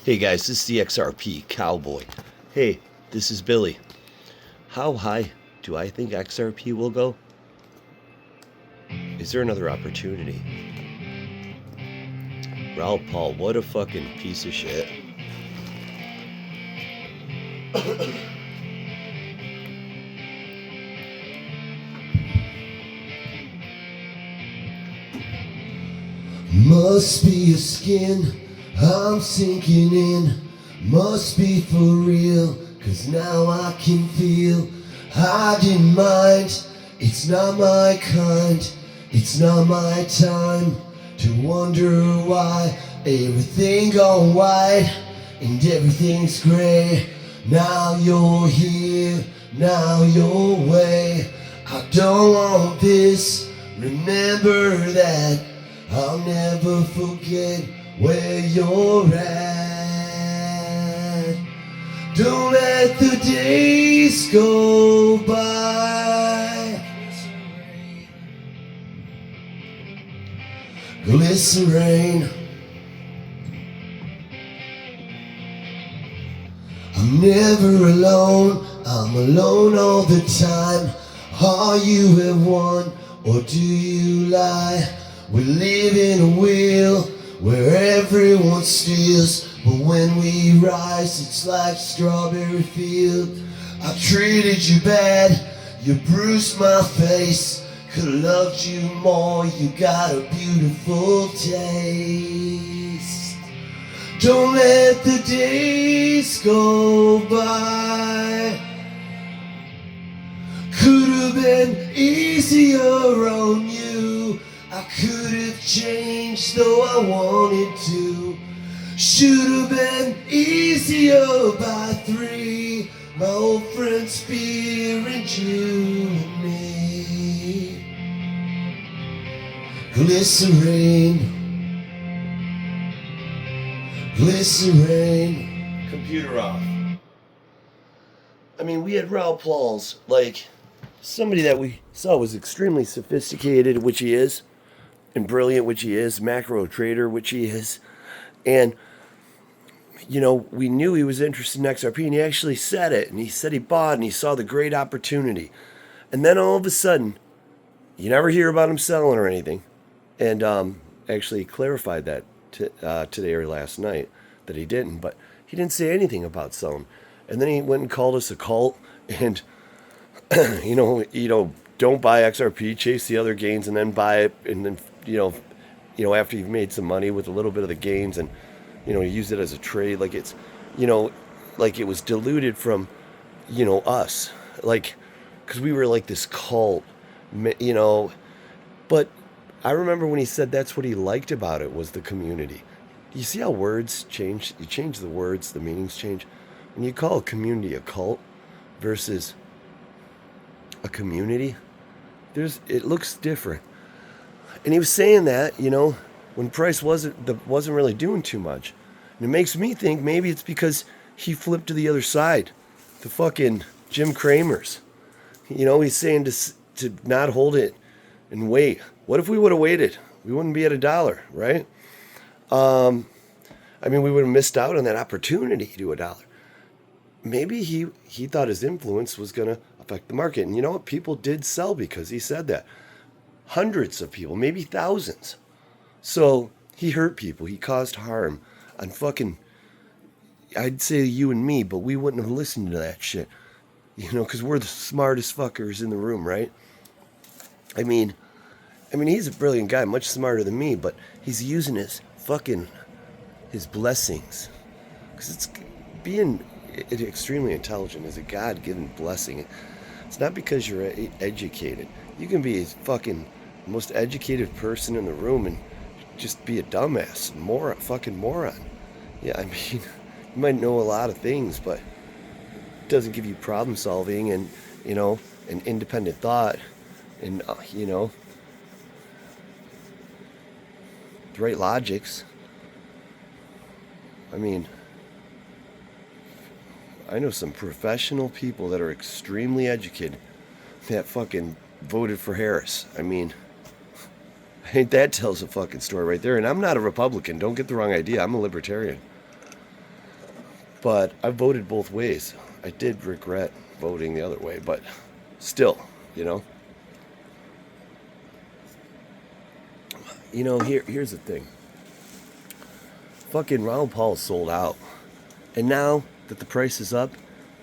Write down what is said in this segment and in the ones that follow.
Hey guys, this is the XRP Cowboy. Hey, this is Billy. How high do I think XRP will go? Is there another opportunity? Raul Paul, what a fucking piece of shit. Must be your skin, I'm sinking in. Must be for real, cause now I can feel. I didn't mind, it's not my kind. It's not my time to wonder why. Everything gone white and everything's gray. Now you're here, now you're away. I don't want this, remember that. I'll never forget where you're at. Don't let the days go by. Glycerine. I'm never alone, I'm alone all the time. Are you at one or do you lie? We live in a wheel where everyone steals, but when we rise it's like strawberry field. I treated you bad, you bruised my face. Could've loved you more, you got a beautiful taste. Don't let the days go by. Could've been easier on you. I could've changed though I wanted to. Should've been easier by 3. My old friends fearing you and me. Glycerine. Glycerine. Computer off. I mean, we had Raul Paul's, like, somebody that we saw was extremely sophisticated, which he is, and brilliant, which he is, macro trader, which he is. And, you know, we knew he was interested in XRP, and he actually said it. And he said he bought, and he saw the great opportunity. And then all of a sudden, you never hear about him selling or anything. And actually clarified that today or last night that he didn't. But he didn't say anything about selling. And then he went and called us a cult. And, you know, don't buy XRP, chase the other gains, and then buy it. And then, after you've made some money with a little bit of the gains and, use it as a trade. Like it's, like it was diluted from, us. Like, because we were like this cult, But I remember when he said that's what he liked about it was the community. You see how words change? You change the words, the meanings change. When you call a community a cult versus a community, it looks different. And he was saying that, when price wasn't really doing too much. And it makes me think maybe it's because he flipped to the other side, the fucking Jim Cramers. He's saying to not hold it and wait. What if we would have waited? We wouldn't be at $1, right? We would have missed out on that opportunity to $1. Maybe he thought his influence was going to affect the market. And you know what? People did sell because he said that. Hundreds of people, maybe thousands. So he hurt people. He caused harm on fucking, I'd say you and me, but we wouldn't have listened to that shit. Because we're the smartest fuckers in the room, right? I mean, he's a brilliant guy, much smarter than me, but he's using his blessings. Because it's being extremely intelligent is a God-given blessing. It's not because you're educated. You can be a fucking most educated person in the room and just be a dumbass, fucking moron. Yeah, you might know a lot of things, but it doesn't give you problem solving and, an independent thought and, the right logics. I know some professional people that are extremely educated that fucking voted for Harris. That tells a fucking story right there. And I'm not a Republican. Don't get the wrong idea. I'm a libertarian. But I voted both ways. I did regret voting the other way, but still, you know. Here's the thing. Fucking Ronald Paul sold out. And now that the price is up,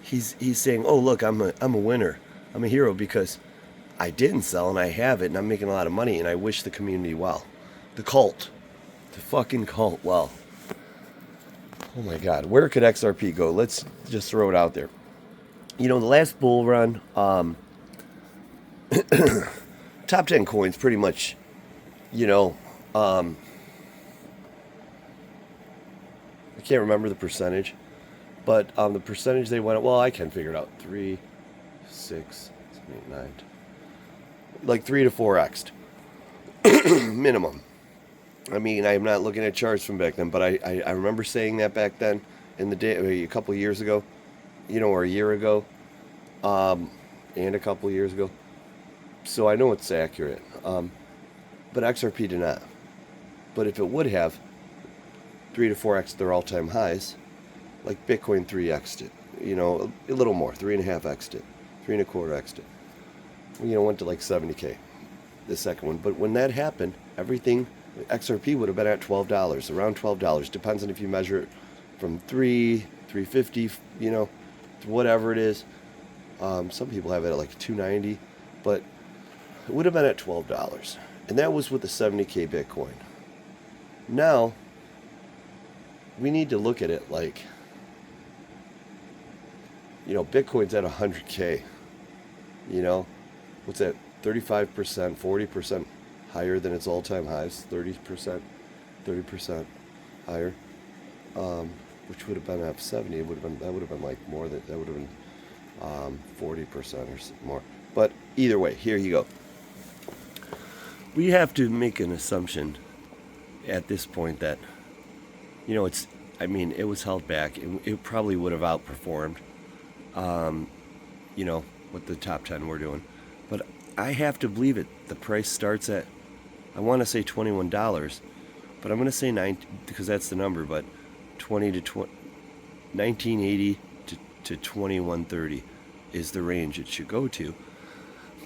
he's saying, "Oh, look, I'm a winner. I'm a hero because I didn't sell and I have it and I'm making a lot of money and I wish the community well." The cult. The fucking cult well. Oh my god, where could XRP go? Let's just throw it out there. The last bull run, top 10 coins pretty much, you know, I can't remember the percentage, but the percentage they went, well, I can figure it out. 3, 6, 7, 8, 9. Like 3 to 4x minimum. I mean, I'm not looking at charts from back then, but I remember saying that back then in the day, a couple of years ago, or a year ago, and a couple of years ago. So I know it's accurate. But XRP did not. But if it would have 3 to 4x their all-time highs, like Bitcoin 3x'd it, a little more, 3.5x'd it, 3.25x'd it. Went to like 70K, the second one. But when that happened, everything, XRP would have been at $12, around $12. Depends on if you measure it from 350, to whatever it is. Some people have it at like 290, but it would have been at $12. And that was with the 70K Bitcoin. Now, we need to look at it like, Bitcoin's at 100K. What's that? 35%, 40% higher than its all-time highs. 30% higher. Which would have been at 70. That would have been like more than that would have been 40% or more. But either way, here you go. We have to make an assumption at this point that it was held back. It probably would have outperformed what the top 10 were doing. But I have to believe it. The price starts at, I want to say $21, but I'm going to say 9 because that's the number, but 1980 to 2130 is the range it should go to,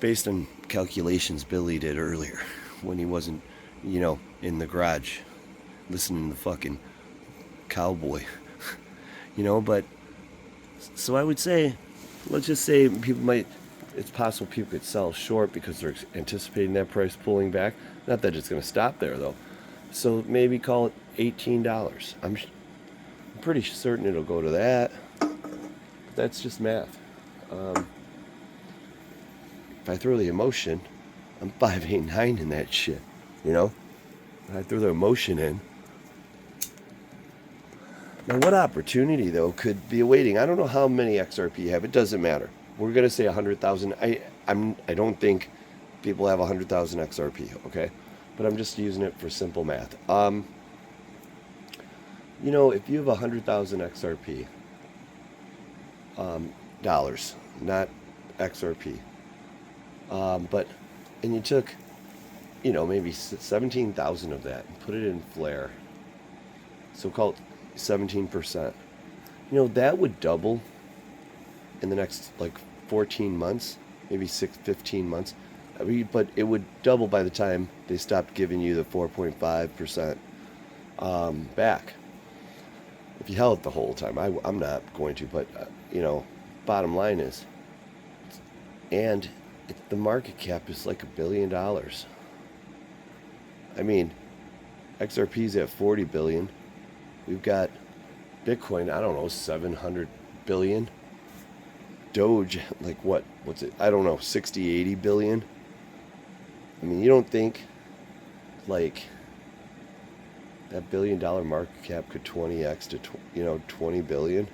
based on calculations Billy did earlier when he wasn't, in the garage listening to the fucking cowboy. But so I would say, let's just say it's possible people could sell short because they're anticipating that price pulling back. Not that it's going to stop there though. So maybe call it $18. I'm pretty certain it'll go to that. But that's just math. If I throw the emotion, I'm 589 in that shit. If I throw the emotion in. Now, what opportunity, though, could be awaiting? I don't know how many XRP you have. It doesn't matter. We're going to say 100,000. I don't think people have 100,000 XRP, okay? But I'm just using it for simple math. If you have 100,000 XRP, dollars, not XRP, and you took, maybe 17,000 of that and put it in Flare, so call it 17%. That would double in the next like 14 months, maybe 15 months. But it would double by the time they stopped giving you the 4.5% back. If you held it the whole time, I'm not going to, but bottom line is, and the market cap is like $1 billion. I mean, XRP's at 40 billion. We've got Bitcoin, I don't know, 700 billion. Doge, like what's it? I don't know, 60, 80 billion. I mean, you don't think like that $1 billion market cap could 20x to 20 billion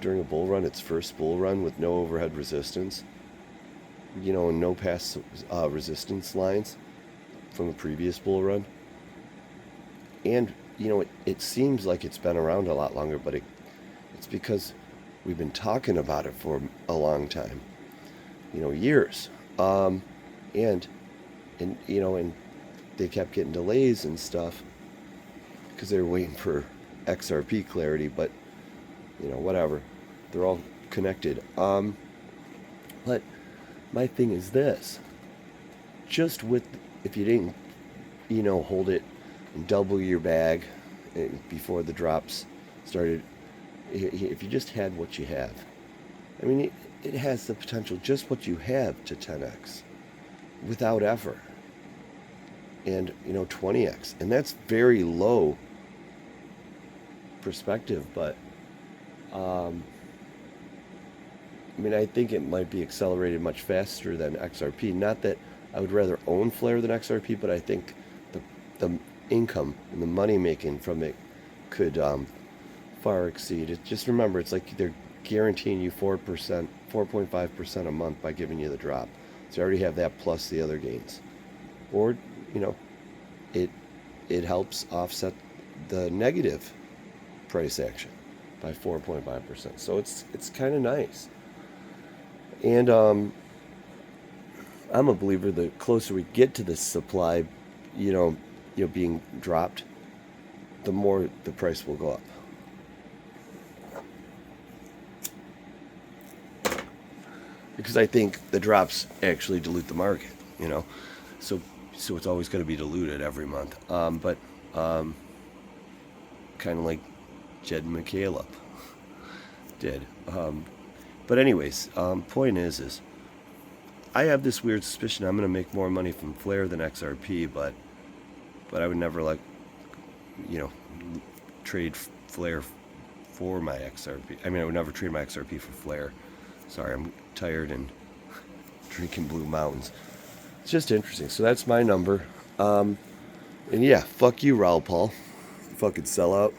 during a bull run, its first bull run with no overhead resistance, and no past resistance lines from the previous bull run. And it seems like it's been around a lot longer, but it's because we've been talking about it for a long time, years, and they kept getting delays and stuff because they were waiting for XRP clarity. But whatever. They're all connected. But my thing is this: just with if you didn't, hold it and double your bag before the drops started, if you just had what you have, I mean, it has the potential, just what you have, to 10x without effort, and 20x, and that's very low perspective, but I mean, I think it might be accelerated much faster than XRP. Not that I would rather own Flare than XRP, but I think the income and the money making from it could far exceed it. Just remember, it's like they're guaranteeing you 4%, 4.5% a month by giving you the drop. So you already have that plus the other gains. Or, it it helps offset the negative price action by 4.5%. So it's kind of nice. And I'm a believer the closer we get to the supply, being dropped, the more the price will go up. Because I think the drops actually dilute the market. So it's always going to be diluted every month. But kind of like Jed McCaleb did. But anyways, point is I have this weird suspicion I'm going to make more money from Flare than XRP, but I would never trade Flare for my XRP. I mean, I would never trade my XRP for Flare. Sorry, I'm tired and drinking Blue Mountains. It's just interesting. So that's my number. And yeah, fuck you, Raul Paul. You fucking sellout.